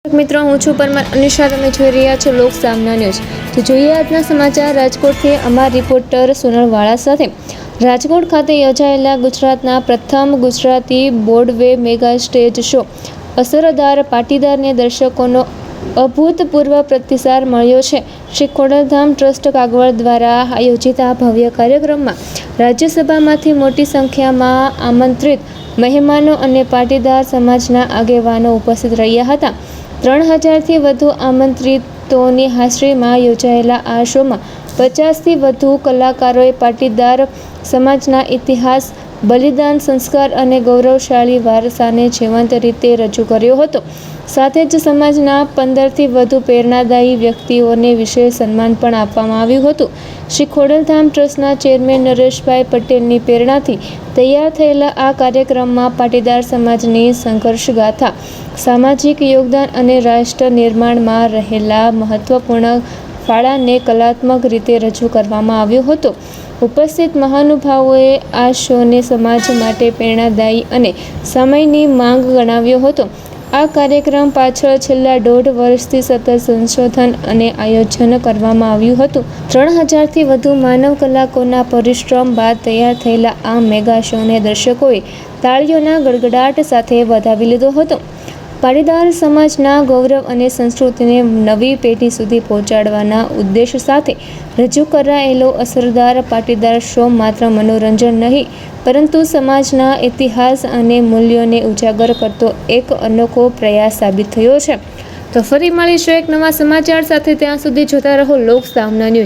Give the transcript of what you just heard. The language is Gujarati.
મિત્રો હું છું પરમાર અનિશા, તમે જોઈ રહ્યા છો લોક સામના ન્યૂઝ। તો જોઈએ આજના સમાચાર રાજકોટથી અમારા રિપોર્ટર સોનલ વાળા સાથે। રાજકોટ ખાતે યોજાયેલા ગુજરાતના પ્રથમ Gujarati Broadway mega stage show અસરદાર પાટીદારને દર્શકોનો અભૂતપૂર્વ પ્રતિસાદ મળ્યો છે। શ્રી ખોડલધામ ટ્રસ્ટ કાગવડ દ્વારા આયોજિત આ ભવ્ય કાર્યક્રમમાં રાજ્યસભામાંથી મોટી સંખ્યામાં આમંત્રિત મહેમાનો અને પાટીદાર સમાજના આગેવાનો ઉપસ્થિત રહ્યા હતા। 3000થી વધુ આમંત્રિતોની હાજરીમાં યોજાયેલા આ શોમાં 50થી વધુ કલાકારોએ પાટીદાર સમાજના ઇતિહાસ, બલિદાન, સંસ્કાર અને ગૌરવશાળી વારસાને જીવંત રીતે રજૂ કર્યો હતો। સાથે જ સમાજના 15થી વધુ પ્રેરણાદાયી વ્યક્તિઓને વિશેષ સન્માન પણ આપવામાં આવ્યું હતું। શ્રી ખોડલધામ ટ્રસ્ટના ચેરમેન નરેશભાઈ પટેલની પ્રેરણાથી તૈયાર થયેલા આ કાર્યક્રમમાં પાટીદાર સમાજની સંઘર્ષગાથા, સામાજિક યોગદાન અને રાષ્ટ્ર નિર્માણમાં રહેલા મહત્વપૂર્ણ ફાળાને કલાત્મક રીતે રજૂ કરવામાં આવ્યો હતો। ઉપસ્થિત મહાનુભાવોએ આ શોને સમાજ માટે પ્રેરણાદાયી અને સમયની માંગ ગણાવ્યો હતો। આ કાર્યક્રમ પાછળ છેલ્લા 1.5 વર્ષથી સતત સંશોધન અને આયોજન કરવામાં આવ્યું હતું। 3000થી વધુ માનવ કલાકોના પરિશ્રમ બાદ તૈયાર થયેલા આ મેગા શોને દર્શકોએ તાળીઓના ગડગડાટ સાથે વધાવી લીધો હતો। પાટીદાર સમાજના ગૌરવ અને સંસ્કૃતિને નવી પેઢી સુધી પહોંચાડવાના ઉદ્દેશ સાથે રજૂ કરાયેલો અસરદાર પાટીદાર શો માત્ર મનોરંજન નહીં, પરંતુ સમાજના ઇતિહાસ અને મૂલ્યોને ઉજાગર કરતો એક અનોખો પ્રયાસ સાબિત થયો છે। તો ફરી મળીશું એક નવા સમાચાર સાથે, ત્યાં સુધી જોતા રહો લોક સામના ન્યૂઝ।